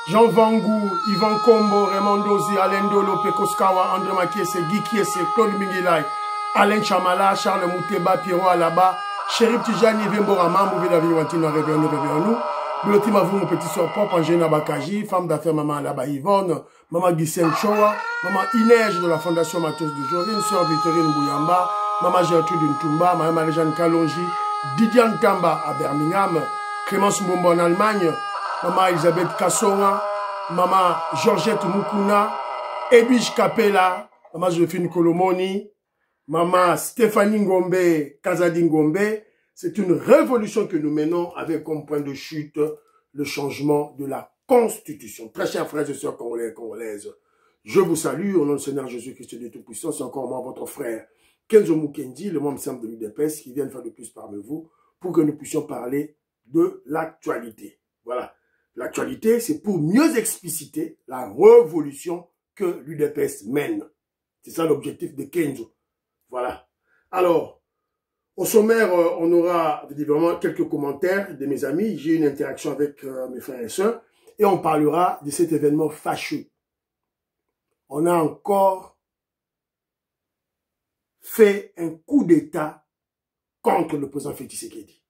Jean Vangou, Yvan Kombo, Raymond Dozi, Alain Dolo, Pekoskawa, André Makiese, Guy Kiese, Claude Mingilay, Alain Chamala, Charles Mouteba, Pierrot Alaba, Chérif Tijani, Vemborama, Mouvé David Wantino, réveillons-nous. Biloti Mavou, mon petit soeur propre, Angène Abakaji, femme d'affaires Maman Alaba Yvonne, Maman Guissène Choa, Maman Inège de la Fondation Matos de Jorine, Sœur Victorine Bouyamba, Maman Gertrude Ntumba, Maman Marie-Jeanne Kalonji, Didiane Tamba à Birmingham, Clémence Mbombo en Allemagne, Maman Elisabeth Kassonga, Maman Georgette Mukuna, Ebich Kapela, Maman Joséphine Kolomoni, Maman Stéphanie Ngombe, Kazadi Ngombe. C'est une révolution que nous menons avec comme point de chute le changement de la Constitution. Très chers frères et sœurs congolais et congolaises, je vous salue au nom du Seigneur Jésus-Christ de Tout-Puissant. C'est encore moi, votre frère Kenzo Mukendi, le membre simple de l'UDPS, qui vient de faire de plus parmi vous pour que nous puissions parler de l'actualité. Voilà. L'actualité, c'est pour mieux expliciter la révolution que l'UDPS mène. C'est ça l'objectif de Kenzo. Voilà. Alors, au sommaire, on aura évidemment quelques commentaires de mes amis. J'ai une interaction avec mes frères et sœurs. Et on parlera de cet événement fâcheux. On a encore fait un coup d'État contre le président Félix Tshisekedi.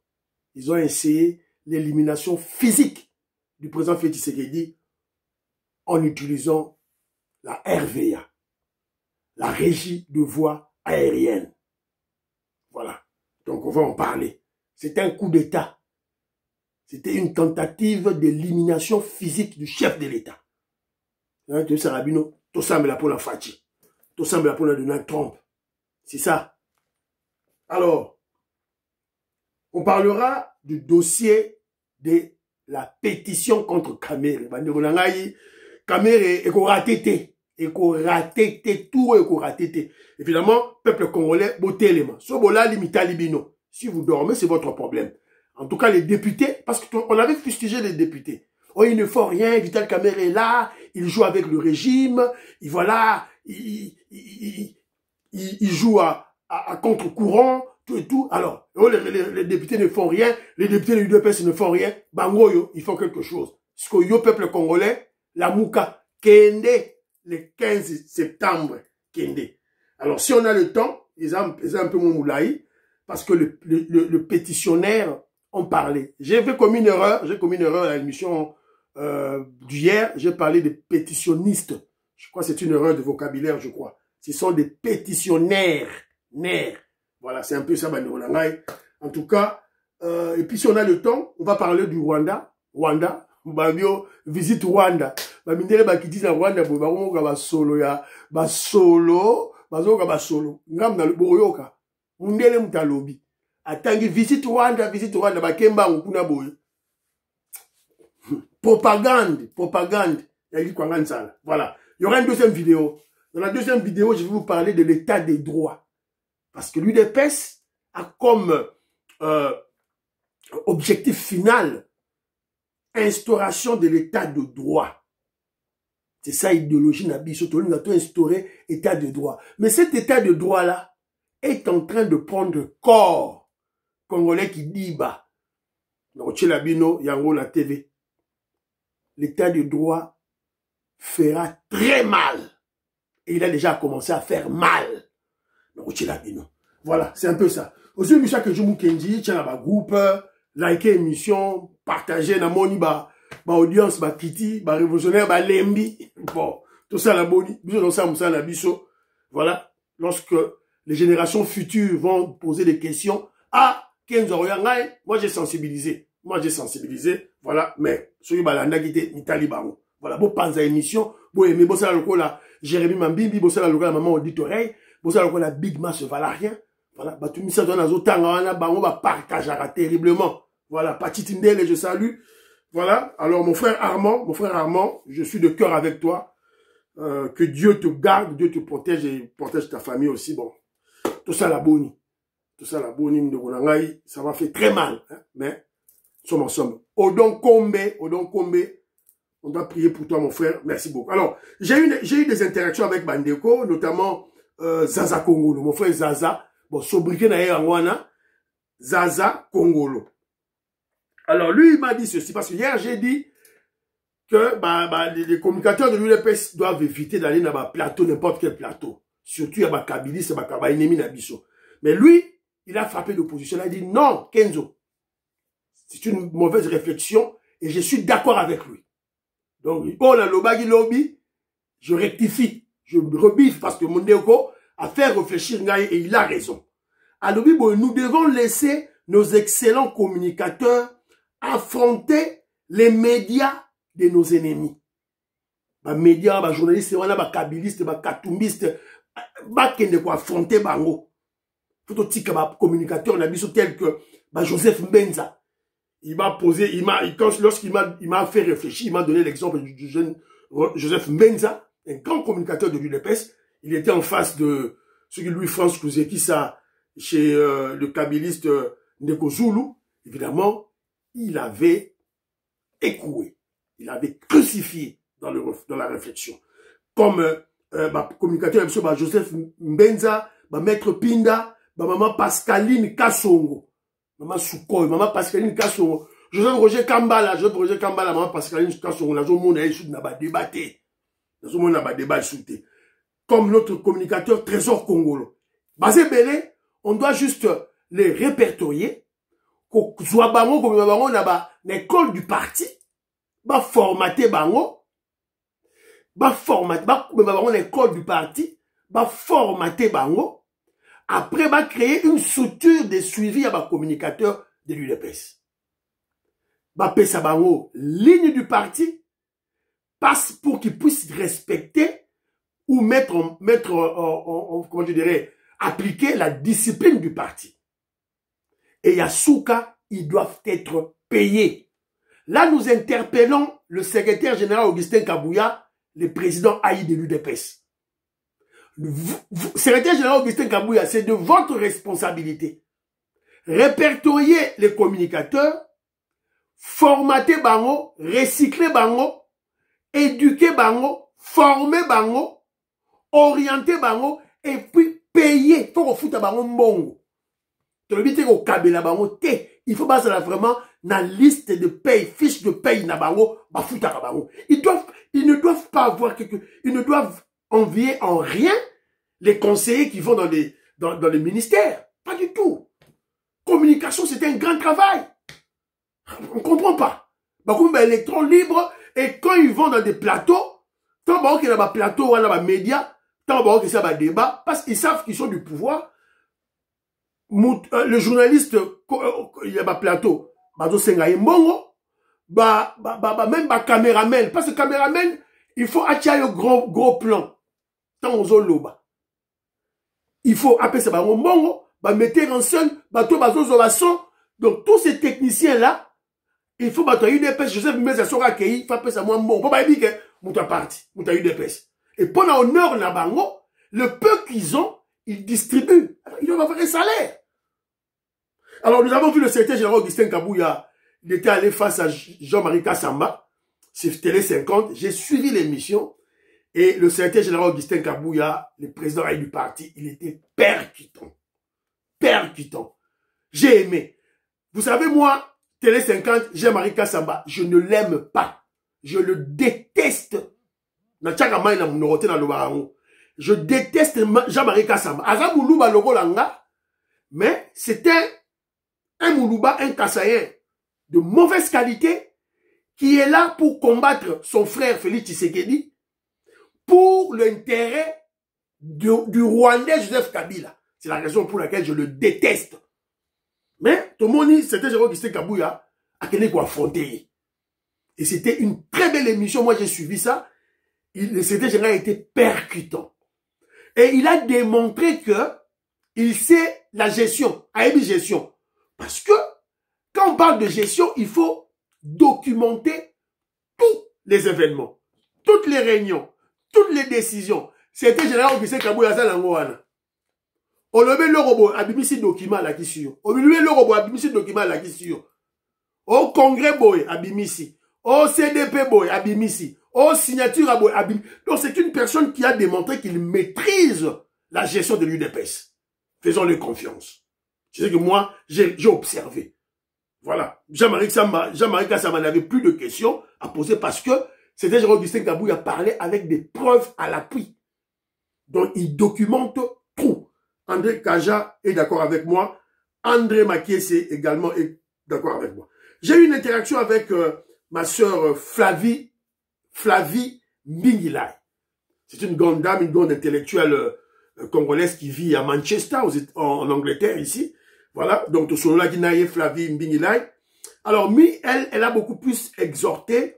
Ils ont essayé l'élimination physique du président Félix Tshisekedi en utilisant la RVA, la régie de voie aérienne. Voilà. Donc on va en parler. C'était un coup d'État. C'était une tentative d'élimination physique du chef de l'État. Hein, tu sais, Rabino, tout semble pour la Fachi. Tout semble pour la Donald Trump. C'est ça. Alors, on parlera du dossier de la pétition contre Kamere. Kamere est raté. Évidemment, peuple congolais, si vous dormez, c'est votre problème. En tout cas, les députés, parce qu'on avait fustigé les députés. Oh, il ne faut rien, Vital Kamere est là, il joue avec le régime, il voilà, il joue à contre-courant, tout et tout. Alors, oh, les députés ne font rien, les députés de l'UDPS ne font rien, bangoyo, ils font quelque chose. Parce que yo, peuple congolais, la mouka, kende, le 15 septembre, kende. Alors, si on a le temps, ils ont un peu mon moulaï, parce que le pétitionnaire en parlait. J'ai commis une erreur à l'émission d'hier, j'ai parlé de pétitionnistes. Je crois que c'est une erreur de vocabulaire, je crois. Ce sont des pétitionnaires. Voilà, c'est un peu ça, en tout cas, et puis si on a le temps, on va parler du Rwanda. Babio, visite Rwanda. Bamindele bakiti na Rwanda, bakomoka basolo ya basolo, bazoka basolo. Ngam na boyoka. Mundele mutalobi. Atangi visite Rwanda, bakemba ngukuna boyo. Propagande. Voilà. Il y aura une deuxième vidéo. Dans la deuxième vidéo, je vais vous parler de l'état des droits. Parce que l'UDPS a comme objectif final instauration de l'état de droit. C'est ça l'idéologie Nabiso. Nous avons instauré état de droit. Mais cet état de droit-là est en train de prendre corps. Congolais qui dit bah. Donc, Labino, Yango, la TV. L'état de droit fera très mal. Et il a déjà commencé à faire mal. Donc, Labino. Voilà, c'est un peu ça. Aussi, Michel Kejumou Kenji, tiens, bah, groupe, likez l'émission, partagez, na moni, bah, audience, bah, Kiti, bah, révolutionnaire, bah, Lembi. Bon, tout ça, la boni. Biso, dans ça, Moussa, la biso. Voilà. Lorsque les générations futures vont poser des questions, ah, Kenzo, moi, j'ai sensibilisé. Voilà. Mais, celui, bah, la qui Mitali, Bango. Voilà. Bon, panza émission. Bon, mais, bon, ça, le là, Jérémy Mambimbi, bon, ça, le la maman, audite oreille. Bon, ça, le la Big Mass, voilà rien. Voilà, bah, tout ça, dans on va partager terriblement. Voilà, Patitindele, je salue. Voilà, alors mon frère Armand, je suis de cœur avec toi. Que Dieu te garde, Dieu te protège et protège ta famille aussi. Bon, tout ça la boni, ça m'a fait très mal. Hein, mais, nous sommes ensemble. Odon Kombe, on doit prier pour toi, mon frère. Merci beaucoup. Alors, j'ai eu des interactions avec Bandeko, notamment Zaza Kongolo, mon frère Zaza. Bon, sobriqué na Yangwana, Zaza Kongolo. Alors, lui, il m'a dit ceci, parce que hier, j'ai dit que les communicateurs de l'UDPS doivent éviter d'aller dans un plateau, n'importe quel plateau. Surtout, il y a des kabilistes, des ennemis nabiso. Mais lui, il a frappé l'opposition. Il a dit non, Kenzo. C'est une mauvaise réflexion et je suis d'accord avec lui. Donc, oh là, le lobby, je rectifie, je rebiffe parce que mon Mondeko a fait réfléchir Ngaï et il a raison. Alors, nous devons laisser nos excellents communicateurs affronter les médias de nos ennemis. Les médias, les journalistes, les kabilistes, les katumbistes, ils vont affronter bango. Tout aussi que les communicateurs, tel que Joseph Mbenza. Il m'a posé, lorsqu'il m'a fait réfléchir, il m'a donné l'exemple du jeune Joseph Mbenza, un grand communicateur de l'UDPS. Il était en face de ce que Louis-France Kouzekissa, chez le kabiliste Ndeko Zulu. Évidemment, il avait écoué, il avait crucifié dans la réflexion. Comme communicateur, Joseph Mbenza, maître Pinda, maman Pascaline Kassongo. Maman Soukoy, maman Pascaline Kassongo. Joseph Roger Kambala, maman Pascaline Kassongo. Nous avons débatté. Nous avons débatté. Comme notre communicateur Trésor Congolo. Basé Belé, on doit juste les répertorier. Qu'on soit bango, comme bango, l'école du parti. Ba formater bango. Ba formater, bango, l'école du parti. Ba formater bango. Après, va créer une structure de suivi à ma communicateur de l'UDPS. Va payer sa bango, ligne du parti, passe pour qu'il puisse respecter ou comment je dirais, appliquer la discipline du parti. Et Yasuka, ils doivent être payés. Là, nous interpellons le secrétaire général Augustin Kabouya, le président Haï de l'UDPS. Secrétaire général Augustin Kabouya, c'est de votre responsabilité. Répertorier les communicateurs, formater bango, recycler bango, éduquer bango, former bango, orienter bango, et puis payer. Faut qu'on foute à bango mbongo. Il faut passer vraiment dans la liste de paye, fiche de paye na bango, ba foute à bango. Ils ne doivent pas avoir ils ne doivent envier en rien les conseillers qui vont dans les ministères. Pas du tout. Communication, c'est un grand travail. On ne comprend pas. Comme électrons libres, et quand ils vont dans des plateaux, tant qu'il y a des plateaux, il y a des médias, tant qu'il y a des débats, parce qu'ils savent qu'ils sont du pouvoir, le journaliste, il y a des plateaux, même des caméramens, parce que caméramen, il faut attirer le gros plan. Tant on zone loba. Il faut appeler ça mbongo, mettre en scène, son. Donc tous ces techniciens là, il faut battre UDPS, Joseph Mbenza sera accueilli, il faut appeler ça mbongo. Pour pas dire que mouta parti, mouta UDPS. Et pendant honneur na bango, le peu qu'ils ont, ils distribuent. Alors, ils doivent avoir un salaire. Alors nous avons vu le secrétaire général Augustin Kabouya, il était allé face à Jean-Marie Kassamba, sur Télé 50, j'ai suivi l'émission. Et le secrétaire général Augustin Kabouya, le président du parti, il était percutant. Percutant. J'ai aimé. Vous savez, moi, Télé 50, Jean-Marie Kassamba, je ne l'aime pas. Je le déteste. Je déteste Jean-Marie Kassamba. Aza Moulouba logo langa, mais c'était un Moulouba, un Kassayen de mauvaise qualité qui est là pour combattre son frère Félix Tshisekedi pour l'intérêt du Rwandais Joseph Kabila. C'est la raison pour laquelle je le déteste. Mais, tout le monde dit, c'était Jérôme Augustin Kabouya à quel point affronter. Et c'était une très belle émission. Moi, j'ai suivi ça. Le secrétaire général était percutant. Et il a démontré que il sait la gestion, gestion. Parce que, quand on parle de gestion, il faut documenter tous les événements, toutes les réunions, toutes les décisions. C'était général Augustin Kabouya Zalangoana. On le met le robot à BBC document là qui sur. On le met le robot à BBC document là qui sur. Au congrès boy à BBC. Au CDP boy à BBC. Au signature à boy à BBC. Donc c'est une personne qui a démontré qu'il maîtrise la gestion de l'UDPS. Faisons-le confiance. C'est ce que moi j'ai observé. Voilà. Jean-Marie Kassamba n'avait plus de questions à poser parce que c'était Augustin Kabouya parlé avec des preuves à l'appui. Donc, il documente tout. André Kaja est d'accord avec moi. André Makiese également est d'accord avec moi. J'ai eu une interaction avec ma sœur Flavie Mbingilai. C'est une grande dame, une grande intellectuelle congolaise qui vit à Manchester, en Angleterre, ici. Voilà, donc son là qui Flavie Mbingilai. Alors, elle a beaucoup plus exhorté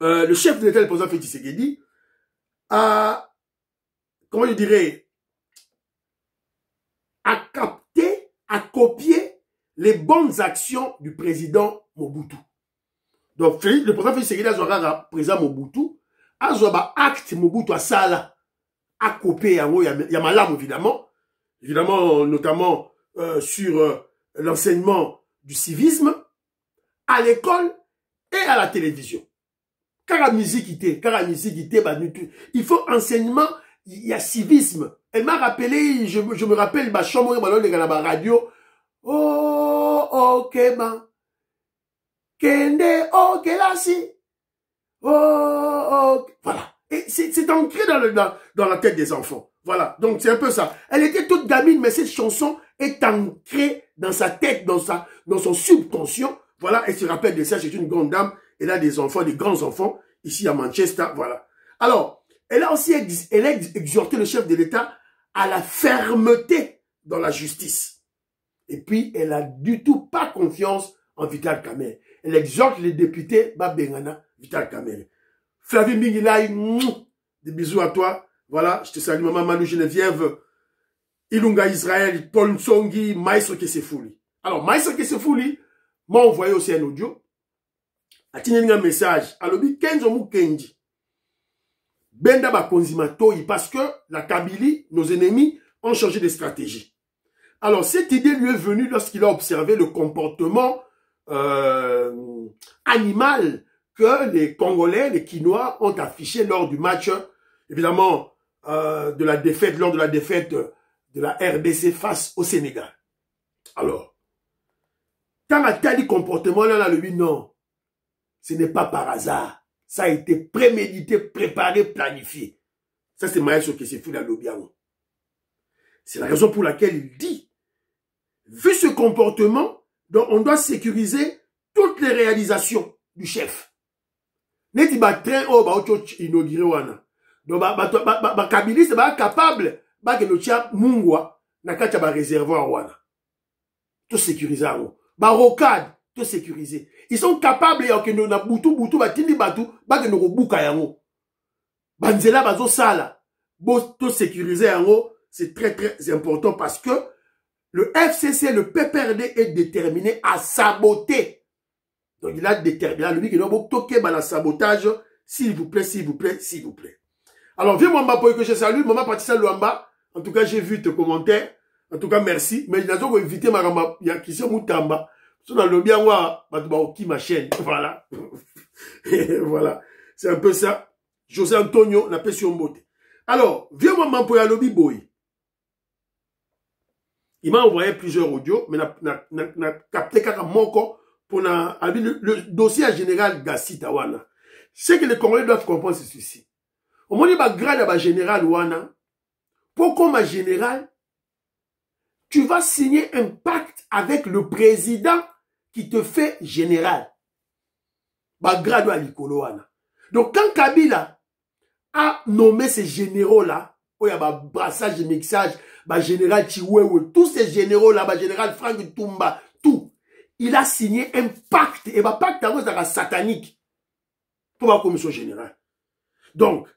le chef de l'État, le président Félix Tshisekedi, à, comment je dirais, à capter, à copier les bonnes actions du président Mobutu. Donc, le président Félix Tshisekedi a le président Mobutu, a un acte Mobutu à ça, à copier, il y a malam évidemment, notamment sur l'enseignement du civisme, à l'école et à la télévision. Car la musique, il faut enseignement, il y a civisme. Elle m'a rappelé, je me rappelle, ma chambre, ma radio. Oh, ok, ma. Kende, ok, là, si. Oh, ok. Voilà. Et c'est ancré dans la tête des enfants. Voilà. Donc, c'est un peu ça. Elle était toute gamine, mais cette chanson est ancrée dans sa tête, dans son subconscient. Voilà. Elle se rappelle de ça. C'est une grande dame. Elle a des enfants, des grands enfants, ici à Manchester, voilà. Alors, elle a aussi exhorté le chef de l'État à la fermeté dans la justice. Et puis, elle a du tout pas confiance en Vital Kamerhe. Elle exhorte les députés, Bengana, Vital Kamerhe. Flavie Mbingilai, des bisous à toi. Voilà, je te salue, maman Malou Geneviève, Ilunga Israël, Paul Nsongi, Maestro Kesefouli. Alors, Maestro Kesefouli m'a envoyé aussi un audio. A tenu un message. Alobi Kenzo Mou Kenji. Benda ba konzimatoi parce que la Kabylie, nos ennemis, ont changé de stratégie. Alors, cette idée lui est venue lorsqu'il a observé le comportement animal que les Congolais, les Quinois ont affiché lors du match, évidemment, lors de la défaite de la RDC face au Sénégal. Alors, quand a tel comportement là, lui, non. Ce n'est pas par hasard. Ça a été prémédité, préparé, planifié. Ça, c'est Maestro Kesefouli à Lobiango. C'est la raison pour laquelle il dit, vu ce comportement, donc on doit sécuriser toutes les réalisations du chef. Neti ba train o ba ocho inauguré wana. Donc ba Kabylie c'est pas capable ba que le tia mungwa na kacha ba réservoir wana. Tout sécuriser wana. Ba rocade tout sécuriser. Ils sont capables ya que na butu ba tindi batu ba que no buka yango. Banzela bazo sala. Bo tout sécuriser yango, c'est très très important parce que le FCC, le PPRD est déterminé à saboter. Donc il a déterminé, lui qui doit toquer dans le sabotage, s'il vous plaît, s'il vous plaît, s'il vous plaît. Alors viens Mwamba pour que je salue, Maman Patricia Luamba. En tout cas, j'ai vu tes commentaires. En tout cas, merci. Mais il a donc invité ma ramba, il y a qui s'est moutamba. Sur dans le bien, qui ma chaîne. Voilà. Voilà. C'est un peu ça. José Antonio, n'a pas sur beauté. Alors, viens Mwamba pour Yalobi Boy. Il m'a envoyé plusieurs audios, mais n'a capté qu'à mon corps pour le dossier à général Gassi Tawana. Ce que les Congolais doivent comprendre, c'est ceci. Au moment où il y a grade à général Wana, pour comme un général, tu vas signer un pacte avec le président qui te fait général. Ba grade à l'Ikolo Wana. Donc quand Kabila a nommé ces généraux-là, où il y a un brassage de mixage, bah, général Chiwewe, tous ces généraux-là, bah, général Frank Tumba, tout. Il a signé un pacte, et bah, pacte à satanique, pour la commission générale. Donc,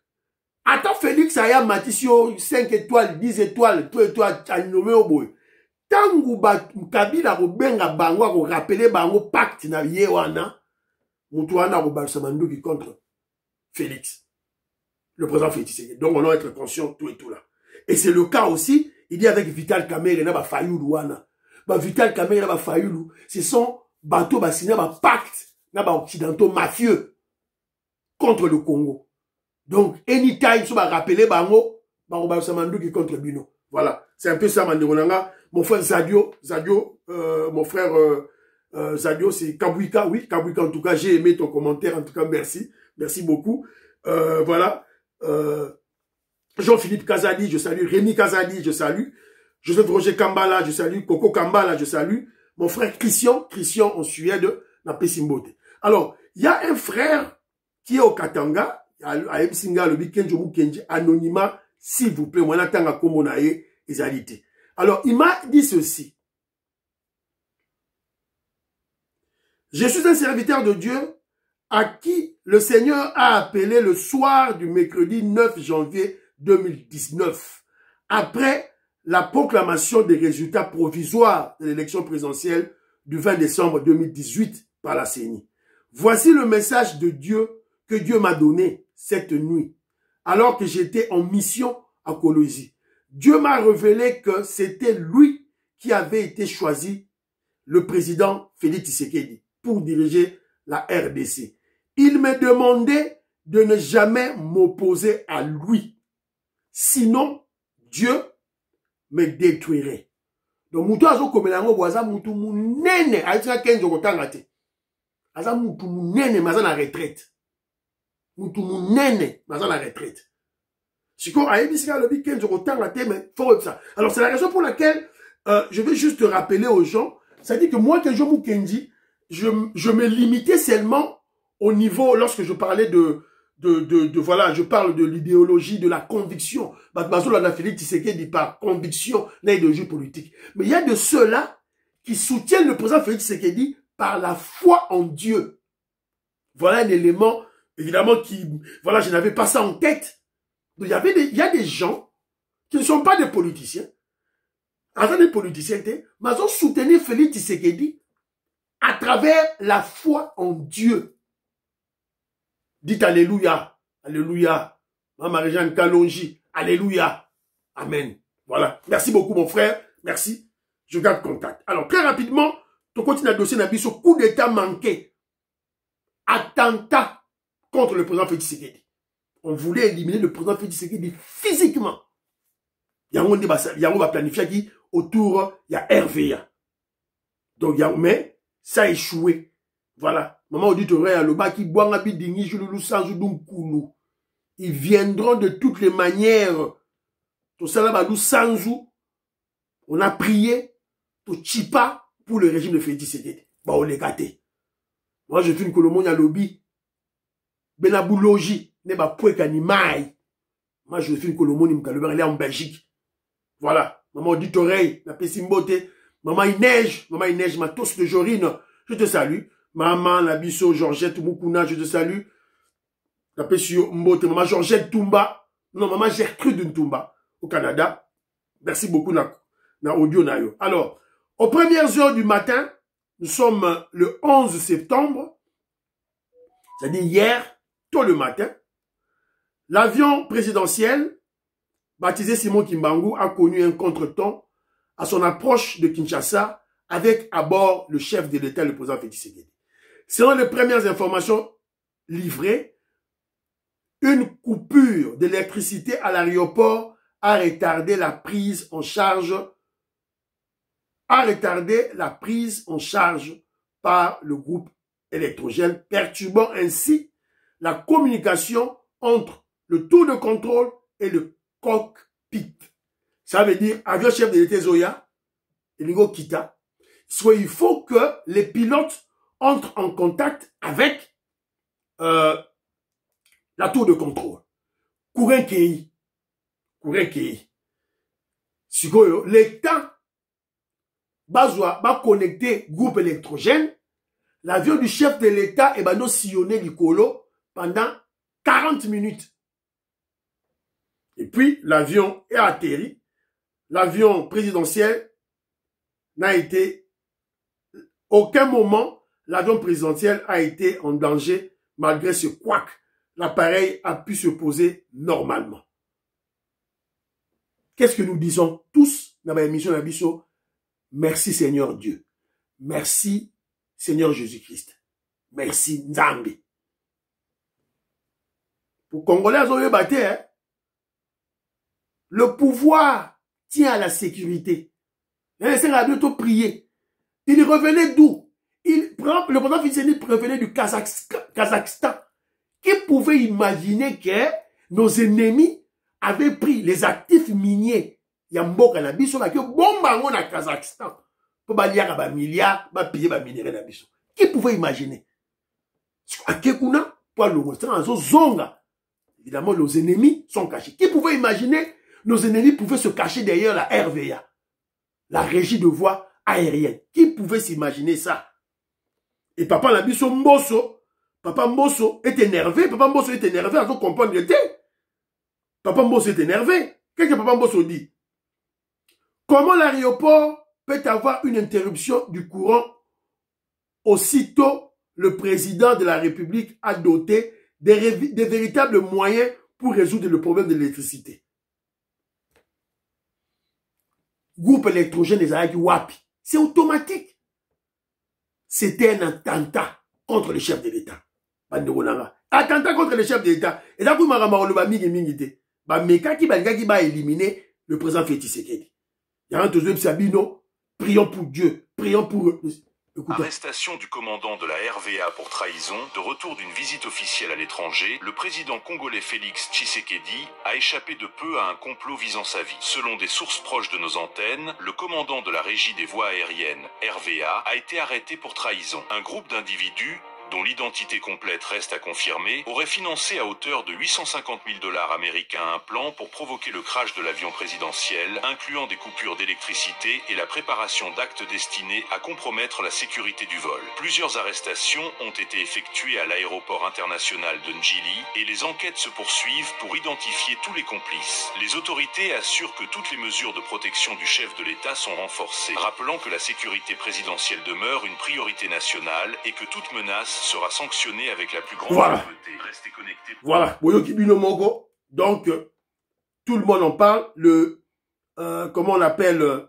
attends Félix Aya Matissio, 5 étoiles, 10 étoiles, 2 étoiles, à nommé au boy. Tant que Kabila Benga Bango, a rappelé Bango pacte na Yewana, Moutouana Robalsamandou qui contre Félix. Le président Félix. Donc, on doit être conscient, tout et tout là. Et c'est le cas aussi, il dit avec Vital Kamerhe, il y a Fayoulou wana. Vital Kamerhe, il y a Fayoulou. Ce sont bateaux, signé un pacte, occidentaux mafieux contre le Congo. Donc, anytime, ça va rappeler Bango, Samandou qui contre Bino. Voilà. C'est un peu ça, Manderonanga. Mon frère Zadio, mon frère Zadio, c'est Kabouika. Oui, Kabouika, en tout cas, j'ai aimé ton commentaire. En tout cas, merci. Merci beaucoup. Voilà. Jean-Philippe Kazali, je salue. Rémi Kazali, je salue. Joseph Roger Kambala, je salue. Coco Kambala, je salue. Mon frère Christian en Suède, na Pesimbote. Alors, il y a un frère qui est au Katanga, à Msinga, le Bikenjo Mukenji, anonymat, s'il vous plaît, moi, n'attends Komonae, Ezalité. Alors, il m'a dit ceci. Je suis un serviteur de Dieu à qui le Seigneur a appelé le soir du mercredi 9 janvier 2019, après la proclamation des résultats provisoires de l'élection présidentielle du 20 décembre 2018 par la CENI. Voici le message de Dieu que Dieu m'a donné cette nuit, alors que j'étais en mission à Colosie. Dieu m'a révélé que c'était lui qui avait été choisi, le président Félix Tshisekedi, pour diriger la RDC. Il me demandait de ne jamais m'opposer à lui. Sinon, Dieu me détruirait. Donc, moutou azo komelango boaza moutou mounene, aïtika kenzo kotangate. Aza moutou mounene, maza na retraite. Moutou mounene, maza na retraite. Siko, aïbisika lobi kenzo kotangate, mais faut ça. Alors, c'est la raison pour laquelle je vais juste rappeler aux gens, ça dit que moi, Kenjo Mukendi, je me limitais seulement au niveau, lorsque je parlais voilà, je parle de l'idéologie, de la conviction. Bazola na Félix Tshisekedi par conviction, l'idéologie politique. Mais il y a de ceux-là qui soutiennent le président Félix Tshisekedi par la foi en Dieu. Voilà un élément, évidemment, voilà, je n'avais pas ça en tête. Donc, il y a des gens qui ne sont pas des politiciens. Avant des politiciens, mais ils ont soutenu Félix Tshisekedi à travers la foi en Dieu. Dites Alléluia, Alléluia. Marie-Jeanne Kalonji, Alléluia. Amen. Voilà. Merci beaucoup, mon frère. Merci. Je garde contact. Alors, très rapidement, tu continues à dossier Nabi sur coup d'état manqué. Attentat contre le président Félix Tshisekedi. On voulait éliminer le président Félix Tshisekedi physiquement. Il y a planifié qui autour, il y a RVA. Donc, mais ça a échoué. Voilà. Maman auditorie à l'oba qui boit un bidingi, joulou sans koulou. Ils viendront de toutes les manières. Tout ça là, sans. On a prié, tout chipa pour le régime de Félix Tshisekedi. Bah, on les gâté. Moi, je fais une colomonie à lobby. Benaboulogi, ne ba pouek animaï. Moi, je fais une colomonie, elle est en Belgique. Voilà. Maman auditorie, la Pessimbote. Maman, il neige, ma tosse de Jorine. Je te salue. Maman, la biso, Georgette Moukouna, je te salue. La Pessio Mbote, maman Georgette Toumba. Non, maman Gertrude Toumba, au Canada. Merci beaucoup, na audio na yo. Alors, aux premières heures du matin, nous sommes le 11 septembre, c'est-à-dire hier, tôt le matin, l'avion présidentiel, baptisé Simon Kimbangu, a connu un contretemps à son approche de Kinshasa avec à bord le chef de l'État, le président Félix Tshisekedi. Selon les premières informations livrées, une coupure d'électricité à l'aéroport a retardé la prise en charge par le groupe électrogène, perturbant ainsi la communication entre le tour de contrôle et le cockpit. Ça veut dire, avion chef de l'État Zoya, Elingo Kita, soit il faut que les pilotes entrent en contact avec la tour de contrôle. Courant Kei. Sikoyo, l'État va connecter groupe électrogène. L'avion du chef de l'État est sillonné du colo pendant 40 minutes. Et puis, l'avion est atterri. L'avion présidentiel n'a été, aucun moment, l'avion présidentiel a été en danger malgré ce couac. L'appareil a pu se poser normalement. Qu'est-ce que nous disons tous dans ma émission d'Abisso? Merci Seigneur Dieu. Merci Seigneur Jésus-Christ. Merci Nzambi. Pour Congolais, le pouvoir tient à la sécurité. Il a bientôt prié. Il revenait d'où? Le président Félix revenait du Kazakhstan, Qui pouvait imaginer que nos ennemis avaient pris les actifs miniers Yamboka na biso ba que bomba ngo na Kazakhstan pour ba liaka ba milliards ba payer ba minerais na biso. Qui pouvait imaginer? Akekuna pour le zonga. Évidemment, nos ennemis sont cachés. Qui pouvait imaginer nos ennemis pouvaient se cacher derrière la RVA, la régie de voie aérienne? Qui pouvait s'imaginer ça? Et Papa Labiso Mbosso, Papa Mbosso est énervé. Papa Mbosso est énervé à comprendre l'été. Papa Mbosso est énervé. Qu'est-ce que Papa Mbosso dit? Comment l'aéroport peut avoir une interruption du courant aussitôt le président de la République a doté des véritables moyens pour résoudre le problème de l'électricité? Groupe électrogène des Aïki Wapi. C'est automatique. C'était un attentat contre le chef de l'État. Attentat contre le chef de l'État. Et là, vous m'avez dit, Meka qui va éliminer le président Félix Tshisekedi. Il y a un deuxième Sabino. Prions pour Dieu. Prions pour eux. Arrestation du commandant de la RVA pour trahison. De retour d'une visite officielle à l'étranger, le président congolais Félix Tshisekedi a échappé de peu à un complot visant sa vie. Selon des sources proches de nos antennes, le commandant de la régie des voies aériennes, RVA, a été arrêté pour trahison. Un groupe d'individus, dont l'identité complète reste à confirmer, aurait financé à hauteur de 850 000 $ américains un plan pour provoquer le crash de l'avion présidentiel, incluant des coupures d'électricité et la préparation d'actes destinés à compromettre la sécurité du vol. Plusieurs arrestations ont été effectuées à l'aéroport international de Njili et les enquêtes se poursuivent pour identifier tous les complices. Les autorités assurent que toutes les mesures de protection du chef de l'État sont renforcées, rappelant que la sécurité présidentielle demeure une priorité nationale et que toute menace sera sanctionné avec la plus grande fermeté. Restez connectés. Voilà. Donc, tout le monde en parle. Comment on appelle,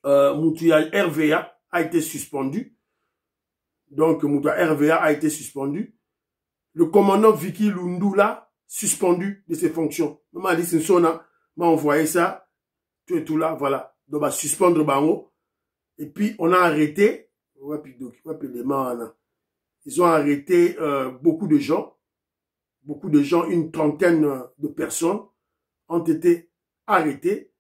Moutia RVA a été suspendu. Donc, Moutia RVA a été suspendu. Le commandant Vicky Lundula, suspendu de ses fonctions. Maman a dit, c'est ça, m'a envoyé ça. Tout et tout là, voilà. Donc, va suspendre Bango. Et puis, on a arrêté. Ils ont arrêté beaucoup de gens, une trentaine de personnes ont été arrêtées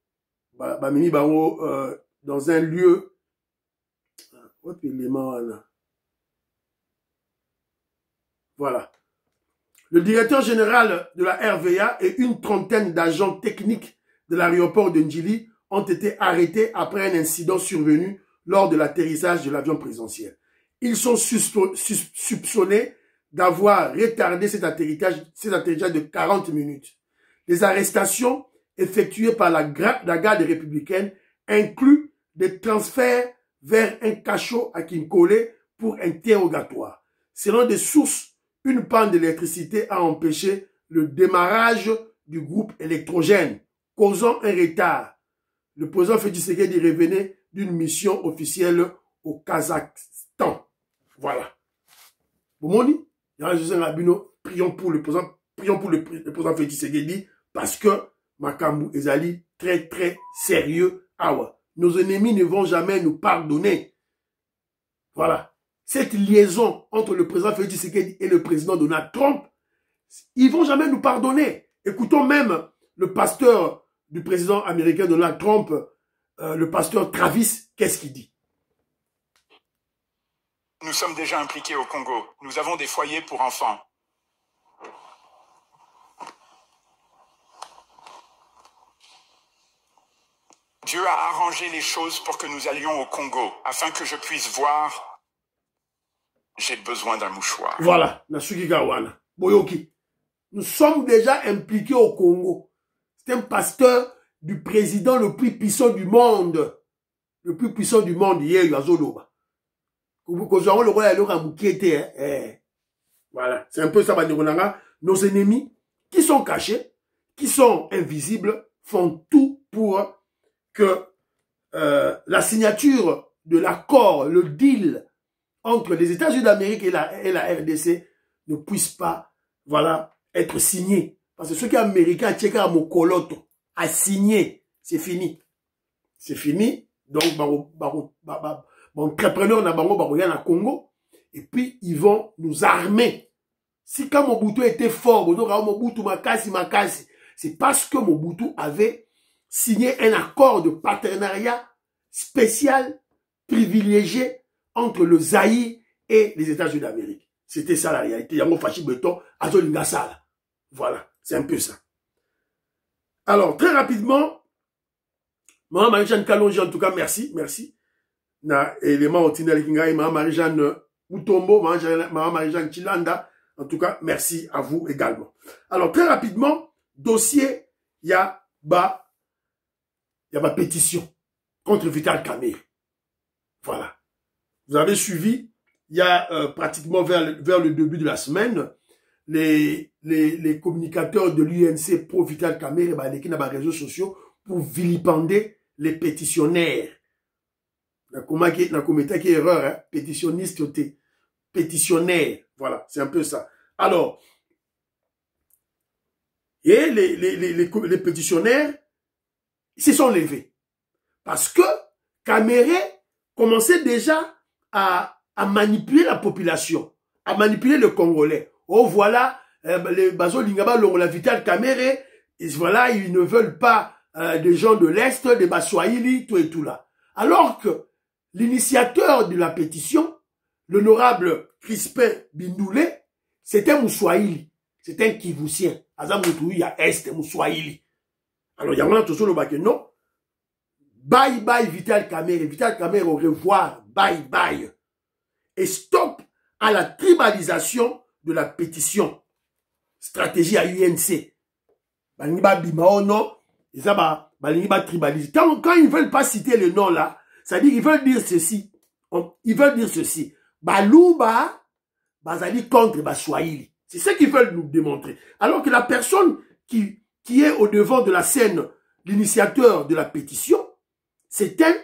dans un lieu. Voilà. Le directeur général de la RVA et une trentaine d'agents techniques de l'aéroport de Njili ont été arrêtés après un incident survenu lors de l'atterrissage de l'avion présidentiel. Ils sont soupçonnés d'avoir retardé cet atterrissage de 40 minutes. Les arrestations effectuées par la garde républicaine incluent des transferts vers un cachot à Kinkole pour interrogatoire. Selon des sources, une panne d'électricité a empêché le démarrage du groupe électrogène, causant un retard. Le président Félix Tshisekedi revenait d'une mission officielle au Kazakhstan. Voilà. Bomoni, prions pour le président Félix Tshisekedi parce que Makambu Ezali très très sérieux. Awa. Nos ennemis ne vont jamais nous pardonner. Voilà. Cette liaison entre le président Félix Tshisekedi et le président Donald Trump, ils vont jamais nous pardonner. Écoutons même le pasteur du président américain Donald Trump, le pasteur Travis, qu'est-ce qu'il dit? Nous sommes déjà impliqués au Congo. Nous avons des foyers pour enfants. Dieu a arrangé les choses pour que nous allions au Congo, afin que je puisse voir. J'ai besoin d'un mouchoir. Voilà, Nasuki Gawana. Boyoki. Nous sommes déjà impliqués au Congo. C'est un pasteur du président le plus puissant du monde. Le plus puissant du monde, hier, Yazoloba. Voilà, c'est un peu ça, nos ennemis qui sont cachés, qui sont invisibles, font tout pour que la signature de l'accord, le deal entre les États-Unis d'Amérique et la RDC ne puisse pas, voilà, être signé. Parce que ceux qui sont américains, Tcheka Mokoloto, a signé, c'est fini. C'est fini. Donc, entrepreneurs na Congo, et puis ils vont nous armer. Si quand Mobutu était fort, Mobutu Makasi, c'est parce que Mobutu avait signé un accord de partenariat spécial, privilégié entre le Zaïre et les États-Unis d'Amérique. C'était ça la réalité. Yango Fachi Beton, Azolinga Sala. Voilà, c'est un peu ça. Alors, très rapidement, Maman Marie-Jeanne Kalonji, en tout cas, merci. Na élément Otinel Kingaï, Maman Marie-Jeanne Mutombo, Maman Marie-Jeanne Chilanda. En tout cas, merci à vous également. Alors, très rapidement, dossier, il y a ma pétition contre Vital Kamerhe. Voilà. Vous avez suivi, il y a pratiquement vers le début de la semaine, les communicateurs de l'UNC pro Vital Kamerhe, qui dans les réseaux sociaux, pour vilipender les pétitionnaires. Dans comité qui est erreur, hein, pétitionniste, pétitionnaire. Voilà, c'est un peu ça. Alors, et les pétitionnaires, ils se sont levés. Parce que Kamerhe commençait déjà à manipuler la population, à manipuler le Congolais. Oh, voilà, les Bazo Lingaba, la Vital Kamerhe, voilà, ils ne veulent pas des gens de l'Est, des Baswahili, tout et tout là. Alors que l'initiateur de la pétition, l'honorable Crispin Bindoulé, c'était un Mouswahili, c'était un Kivousien. Azam il y a Est, Mouswahili. Alors, il y a un autre chose qui non. Bye bye Vital Kamerhe, au revoir, bye bye. Et stop à la tribalisation de la pétition. Stratégie à UNC. Balingiba Bimao, non. Balingiba tribaliser. Quand ils ne veulent pas citer le nom là, ça dit qu'ils veulent dire ceci. Ils veulent dire ceci. Balouba, Bazali contre Baswahili. C'est ce qu'ils veulent nous démontrer. Alors que la personne qui est au devant de la scène, l'initiateur de la pétition, c'est un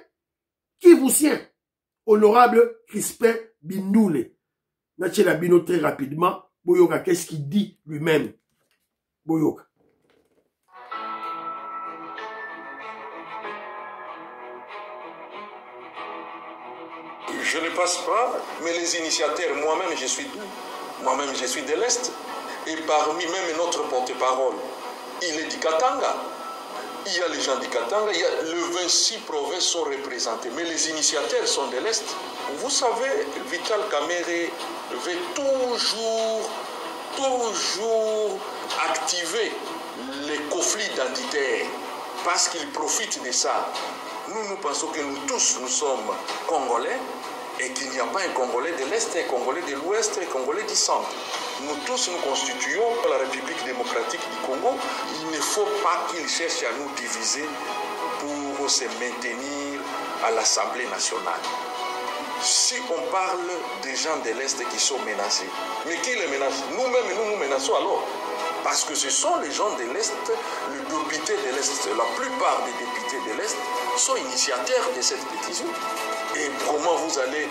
Kivousien, honorable Crispin Bindoulé. Natchela Bino très rapidement, Boyoka, qu'est-ce qu'il dit lui-même? Boyoka. Je ne passe pas, mais les initiateurs, moi-même je suis d'où? Moi-même je suis de l'Est. Et parmi même notre porte-parole, il est du Katanga. Il y a les gens du Katanga, il y a les 26 provinces sont représentées, mais les initiateurs sont de l'Est. Vous savez, Vital Kamerhe veut toujours activer les conflits identitaires parce qu'il profite de ça. Nous pensons que nous tous, nous sommes Congolais et qu'il n'y a pas un Congolais de l'Est, un Congolais de l'Ouest, un Congolais du Centre. Nous tous, nous constituons la République démocratique du Congo. Il ne faut pas qu'ils cherchent à nous diviser pour se maintenir à l'Assemblée nationale. Si on parle des gens de l'Est qui sont menacés, mais qui les menacent? Nous-mêmes, nous menaçons alors. Parce que ce sont les gens de l'Est, les députés de l'Est, la plupart des députés de l'Est sont initiateurs de cette pétition. Et comment vous allez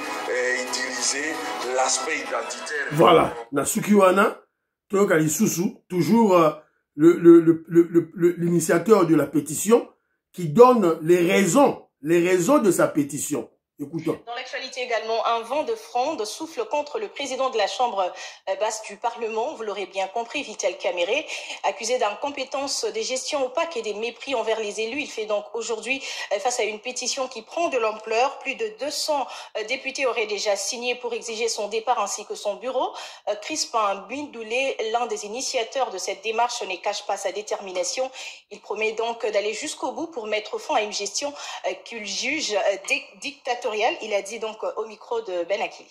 utiliser l'aspect identitaire? Voilà, Nasukiwana, toujours l'initiateur de la pétition qui donne les raisons de sa pétition. Écoutons. Dans l'actualité également, un vent de fronde souffle contre le président de la Chambre basse du Parlement, vous l'aurez bien compris, Vital Kamerhe, accusé d'incompétence, de gestion opaque et des mépris envers les élus. Il fait donc aujourd'hui face à une pétition qui prend de l'ampleur. Plus de 200 députés auraient déjà signé pour exiger son départ ainsi que son bureau. Crispin Bindoulé, l'un des initiateurs de cette démarche, ne cache pas sa détermination. Il promet donc d'aller jusqu'au bout pour mettre fin à une gestion qu'il juge dictatoriale. Il a dit donc au micro de Ben Akili.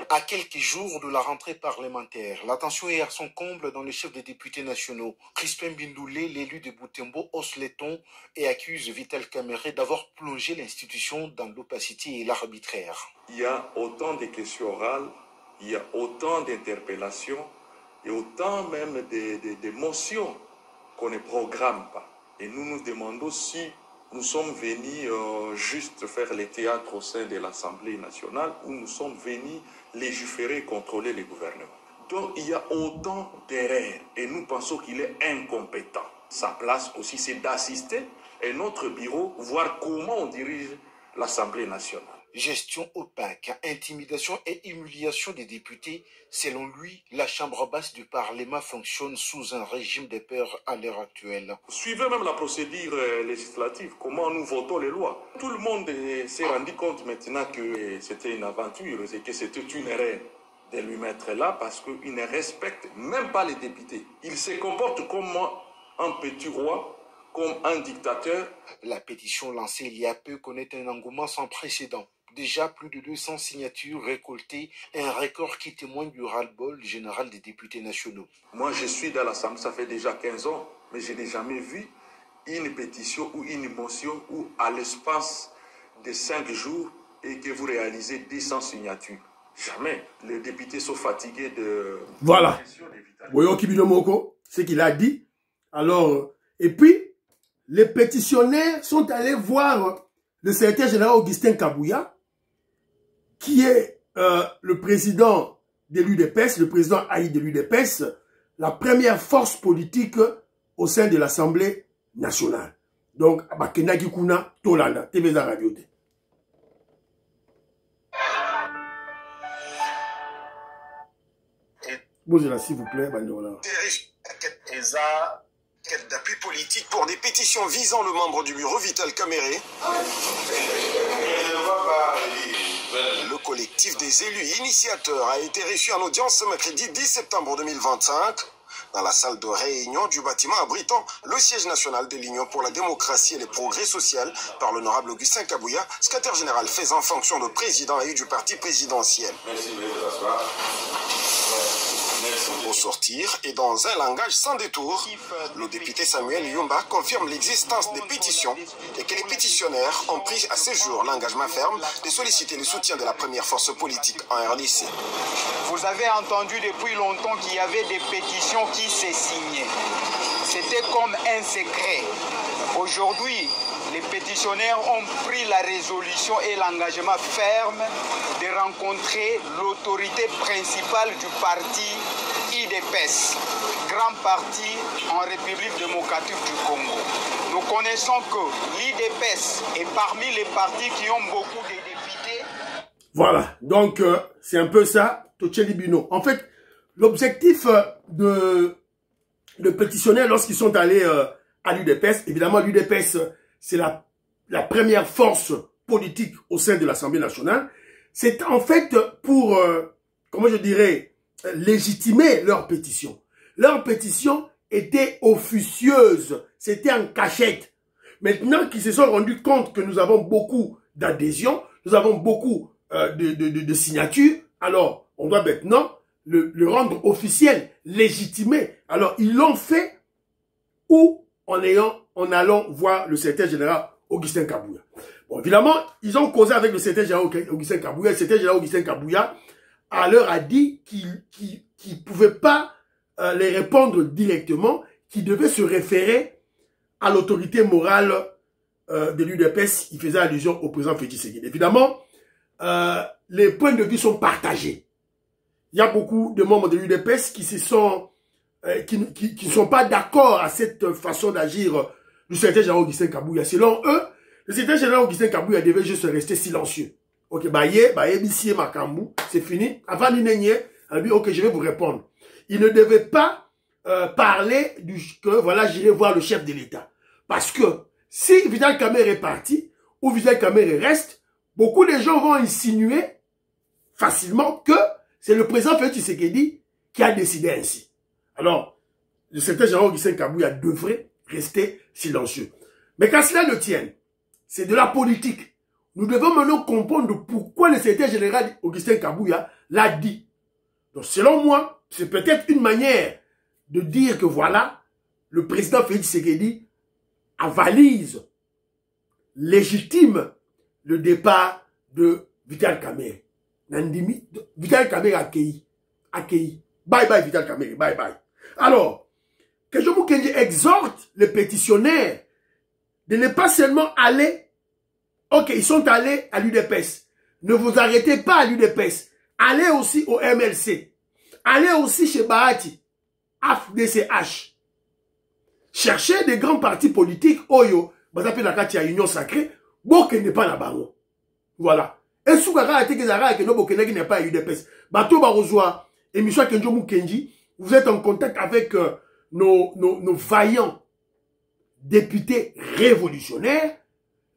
À quelques jours de la rentrée parlementaire, la tension est à son comble dans le chef des députés nationaux. Crispin Bindoulé, l'élu de Butembo, hausse les tons et accuse Vital Kamerhe d'avoir plongé l'institution dans l'opacité et l'arbitraire. Il y a autant de questions orales, il y a autant d'interpellations et autant même de motions qu'on ne programme pas. Et nous nous demandons si nous sommes venus juste faire le théâtre au sein de l'Assemblée nationale ou nous sommes venus légiférer et contrôler le gouvernement. Donc il y a autant d'erreurs et nous pensons qu'il est incompétent. Sa place aussi c'est d'assister à notre bureau, voir comment on dirige l'Assemblée nationale. Gestion opaque, intimidation et humiliation des députés. Selon lui, la Chambre basse du Parlement fonctionne sous un régime de peur à l'heure actuelle. Suivez même la procédure législative, comment nous votons les lois. Tout le monde s'est rendu compte maintenant que c'était une aventure et que c'était une erreur de lui mettre là parce qu'il ne respecte même pas les députés. Il se comporte comme un petit roi, comme un dictateur. La pétition lancée il y a peu connaît un engouement sans précédent. Déjà plus de 200 signatures récoltées, un record qui témoigne du ras-le-bol général des députés nationaux. Moi, je suis dans l'Assemblée, ça fait déjà 15 ans, mais je n'ai jamais vu une pétition ou une motion où à l'espace de 5 jours et que vous réalisez 200 signatures. Jamais. Les députés sont fatigués de... Voilà. Boyo Kibinomoko, ce qu'il a dit. Alors, et puis, les pétitionnaires sont allés voir le secrétaire général Augustin Kabouya, qui est le président de l'UDPS, le président haï de l'UDPS, la première force politique au sein de l'Assemblée nationale. Donc, Bakenagi Kuna Tolanda, TVza Radio. Posez-la, s'il vous plaît, Bandola. Quête d'appui politique pour des pétitions visant le membre du bureau Vital Kamere. Le collectif des élus initiateurs a été reçu en audience ce mercredi 10 septembre 2025 dans la salle de réunion du bâtiment abritant le siège national de l'Union pour la démocratie et les progrès sociaux par l'honorable Augustin Kabouya, secrétaire général faisant fonction de président et du parti présidentiel. Merci, vous asseoir. Au sortir et dans un langage sans détour, le député Samuel Yumba confirme l'existence des pétitions et que les pétitionnaires ont pris à ce jour l'engagement ferme de solliciter le soutien de la première force politique en RDC. Vous avez entendu depuis longtemps qu'il y avait des pétitions qui se signaient. C'était comme un secret. Aujourd'hui, les pétitionnaires ont pris la résolution et l'engagement ferme de rencontrer l'autorité principale du parti IDPS, grand parti en République démocratique du Congo. Nous connaissons que l'IDPS est parmi les partis qui ont beaucoup de députés. Voilà, donc c'est un peu ça, Tocheli Bino. En fait, l'objectif de pétitionnaires lorsqu'ils sont allés à l'UDPS, évidemment l'UDPS c'est la première force politique au sein de l'Assemblée nationale, c'est en fait pour, comment je dirais, légitimer leur pétition. Leur pétition était officieuse, c'était en cachette. Maintenant qu'ils se sont rendus compte que nous avons beaucoup d'adhésions, nous avons beaucoup de signatures, alors on doit maintenant le rendre officiel, légitimé. Alors ils l'ont fait ou en allant voir le secrétaire général Augustin Kabouya. Bon, évidemment, ils ont causé avec le secrétaire général Augustin Kabouya. Le secrétaire général Augustin Kabouya leur a dit qu'il ne pouvait pas les répondre directement, qu'il devait se référer à l'autorité morale de l'UDPS. Il faisait allusion au président Félix Tshisekedi. Évidemment, les points de vue sont partagés. Il y a beaucoup de membres de l'UDPS qui ne sont pas d'accord à cette façon d'agir du secrétaire général Augustin Kabouya. Selon eux, le secrétaire général Augustin Kabouya devait juste rester silencieux. Ok, c'est fini. Avant l'inénié, elle dit, ok, je vais vous répondre. Il ne devait pas parler que, voilà, j'irai voir le chef de l'État. Parce que si Vital Kamere est parti, ou Vital Kamere reste, beaucoup de gens vont insinuer facilement que c'est le président Félix Tshisekedi qui a décidé ainsi. Alors, le secrétaire général Augustin Kabouya devrait rester silencieux. Mais qu'à cela ne tienne, c'est de la politique. Nous devons maintenant comprendre pourquoi le secrétaire général Augustin Kabouya l'a dit. Donc, selon moi, c'est peut-être une manière de dire que voilà, le président Félix Tshisekedi avalise, légitime le départ de Vital Kamere. Nandimi, Vital Kamere accueilli. Bye bye Vital Kamere, bye bye. Alors, que je vous exhorte les pétitionnaires de ne pas seulement aller, ok, ils sont allés à l'UDPS. Ne vous arrêtez pas à l'UDPS. Allez aussi au MLC. Allez aussi chez Bahati, AFDCH. Cherchez des grands partis politiques, Oyo, Bazapé Nakati à Union Sacrée, Boke n'est pas là-bas. Voilà. Et sous la tête que no bokena qui n'est pas UDPS. Bato Barozwa, émission Kenjo Mukenji, vous êtes en contact avec nos vaillants députés révolutionnaires,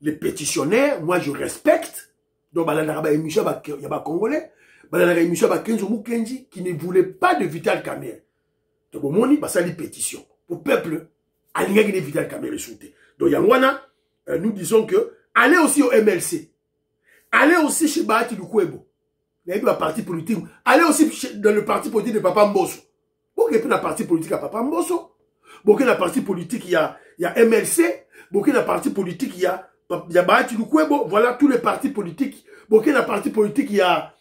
les pétitionnaires, moi je respecte. Donc, balanaraba émission yaba congolais, balanaraba émission ba Kenjo Mukenji qui ne voulait pas de Vital Kamerhe. Donc, au moni, bah ça les pétitions. Au peuple, aligné avec Vital Kamerhe souté. Donc, Yangwana, nous disons que allez aussi au MLC. Allez aussi chez Bahati Lukwebo. Il y a un parti politique. Allez aussi dans le parti politique de Papa Mbosso. Bon, il y a un parti politique à Papa Mbosso. Bon, il y a un parti politique, il y a MLC. Bon, il y a un parti politique, il y a Bahati Lukwebo. Voilà tous les partis politiques. Bon, il y a un parti politique, il y a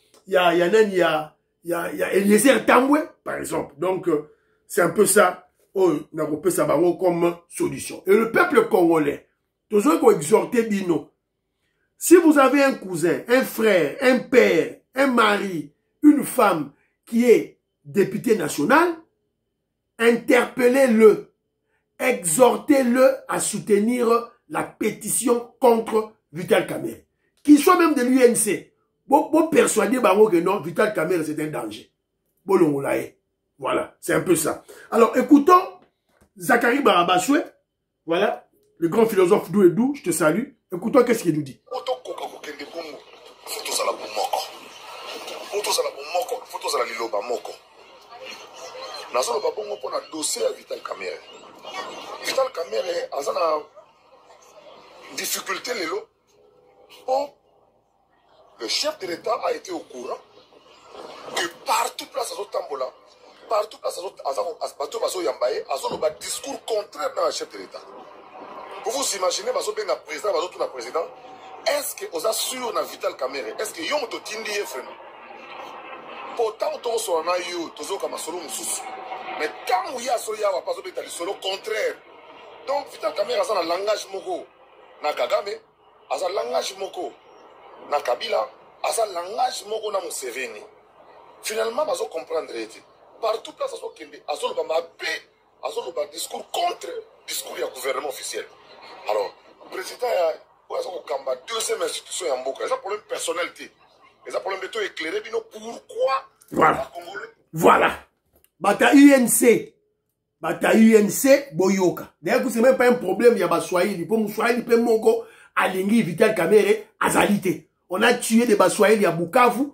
Eliezer Tambwe, par exemple. Donc, c'est un peu ça. Oh, on a repéré ça comme solution. Et le peuple congolais, tous ceux qui ont exhorté Bino, si vous avez un cousin, un frère, un père, un mari, une femme qui est député national, interpellez-le, exhortez-le à soutenir la pétition contre Vital Kamerhe. Qu'il soit même de l'UNC. Vous persuadez que non, Vital Kamerhe c'est un danger. Voilà, c'est un peu ça. Alors écoutons Zachary Barabashwe, voilà, le grand philosophe d'où et d'où, je te salue. Écoutons qu'est-ce qu'il nous dit. Vital Kamerhe a une difficulté. Le chef de l'État a été au courant que partout place à Tambola, partout place à discours contraire dans le chef de l'État. Vous vous imaginez, président, est-ce que vous êtes sûr de Vital Kamerhe? Est-ce que vous avez dit pourtant, vous avez dit mais quand vous avez dit le contraire, donc Vital Kamerhe a un langage moko na Kagame, a un langage moko na Kabila, a un langage moko na Museveni. Finalement, vous allez comprendre. Partout, place à Kende, à un discours contre le discours du gouvernement officiel. Alors, le président a deuxième institution en Mboka. Il y a un problème de personnalité. Il y a un problème de tout éclairé. Pourquoi? Voilà. Voilà. Bata UNC. Bata UNC, Boyoka. D'ailleurs, ce n'est même pas un problème. Il y a Baswahili. Pour Moussouahili, pour Moko, Alingi, Vital Kamerhe, Azalité. On a tué des Baswahili à Bukavu,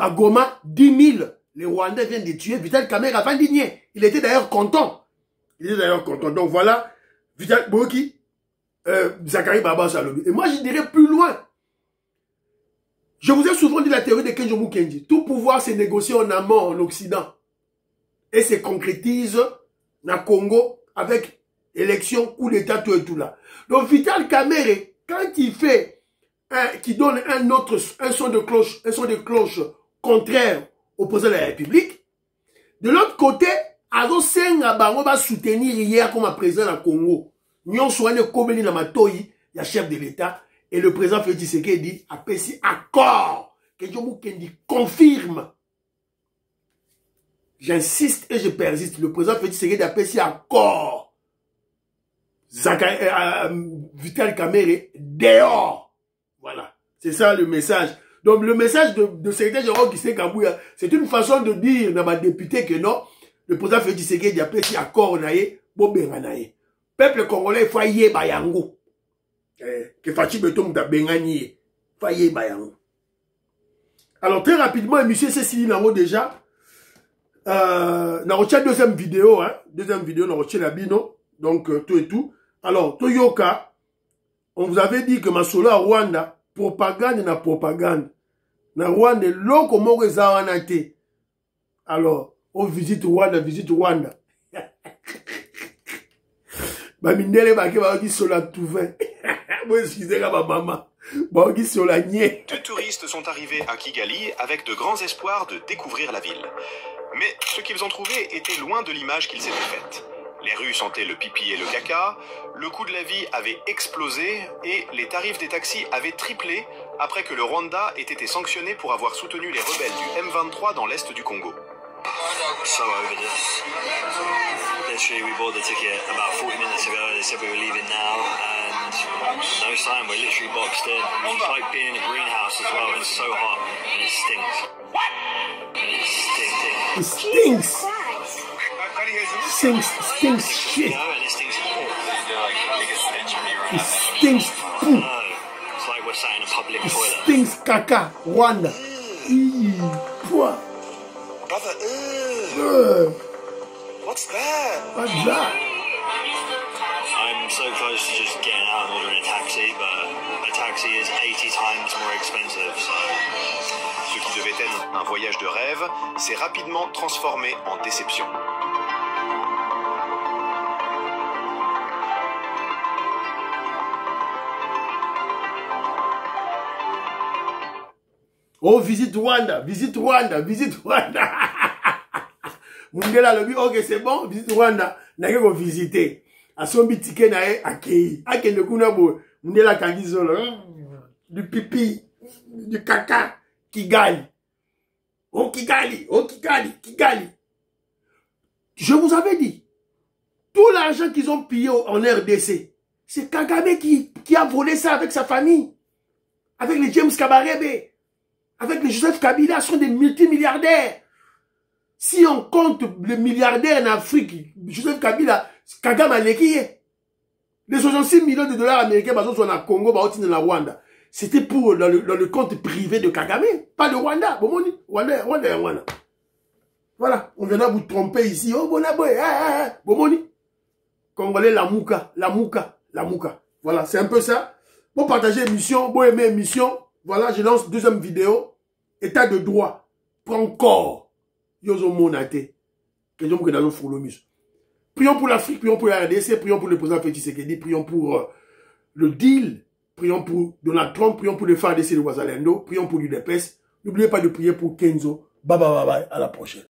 à Goma, 10 000. Les Rwandais viennent de tuer Vital Kamerhe avant d'indigner. Il était d'ailleurs content. Donc voilà, Vital Boki, Zachary Barabashwe. Et moi, je dirais plus loin. Je vous ai souvent dit la théorie de Kenjo Mukenji. Tout pouvoir se négocie en amont en Occident. Et se concrétise dans le Congo avec élection, coup d'état, tout et tout là. Donc Vital Kamerhe, quand il fait, qui donne un son de cloche contraire au président de la République, de l'autre côté, Azo Senga Bango va soutenir hier comme un président du Congo. Nyon soigne comme na matoyi, il y a chef de l'État, et le président Félix Tshisekedi a passé accord. Que Kenjo Mukenji confirme. J'insiste et je persiste. Le président Félix Tshisekedi a passé accord. Vital Kamerhe dehors. Voilà. C'est ça le message. Donc le message de secrétaire Jérôme Kissé Kabouya, c'est une façon de dire dans ma députée que non, le président Félix Tshisekedi a passé accord naïe, bobenga naïe. Peuple congolais, faut y bayango. Que Fachi Betom da bengani, faut y bayango. Alors très rapidement, monsieur Cécile Nango déjà, n'a retiré deuxième vidéo, n'a retiré la bino, donc tout et tout. Alors, Toyoka, on vous avait dit que ma solo à Rwanda, propagande na propagande. Na Rwanda, loko moko zawana te. Alors, on visite Rwanda. Bamindele bake baoki sola touvain. Moi, excusez-moi, ma maman. Baoki sola nié. Deux touristes sont arrivés à Kigali avec de grands espoirs de découvrir la ville. Mais ce qu'ils ont trouvé était loin de l'image qu'ils s'étaient faite. Les rues sentaient le pipi et le caca, le coût de la vie avait explosé et les tarifs des taxis avaient triplé après que le Rwanda ait été sanctionné pour avoir soutenu les rebelles du M23 dans l'est du Congo. literally, we bought the ticket about 40 minutes ago. They said we were leaving now, and no sign. We're literally boxed in. It's like being in a greenhouse as well. It's so hot, and it stinks. What? It stinks. Stinks shit. And it stinks pork. It stinks poo. It's like we're sat in a public toilet. It stinks caca. Rwanda. Brother, what's that? What's that? I'm so close to just getting out and ordering a taxi, but a taxi is 80 times more expensive, so... Ce qui devait être un voyage de rêve s'est rapidement transformé en déception. Oh, visite Rwanda, visite Rwanda, visite Rwanda. Mundela lobi, ok, c'est bon, visite Rwanda. N'a qu'à visiter. A son bitike na e akei. Ake ne kuna bo. Mundela kagizolo. Du pipi, du caca, Kigali. Oh, Kigali, oh, Kigali, Kigali. Je vous avais dit, tout l'argent qu'ils ont pillé en RDC, c'est Kagame qui a volé ça avec sa famille. Avec les James Kabarebe. Avec les Joseph Kabila, sont des multimilliardaires. Si on compte les milliardaires en Afrique, Joseph Kabila, Kagame a l'équié. Les 66 millions de dollars américains, sont au Congo, dans la Rwanda. C'était pour dans le compte privé de Kagame, pas de Rwanda. Rwanda. Voilà, on viendra vous tromper ici. Oh, Bomoni. Congolais, la mouka. Voilà, c'est un peu ça. Pour partager l'émission, pour aimer l'émission, voilà, je lance deuxième vidéo. État de droit. Prends corps. Yozo monate. Prions pour l'Afrique, prions pour la RDC, prions pour le président Félix Tshisekedi, prions pour le deal, prions pour Donald Trump, prions pour le FARDC de Ouazalendo, prions pour l'UDPS. N'oubliez pas de prier pour Kenzo. Bye bye bye bye. À la prochaine.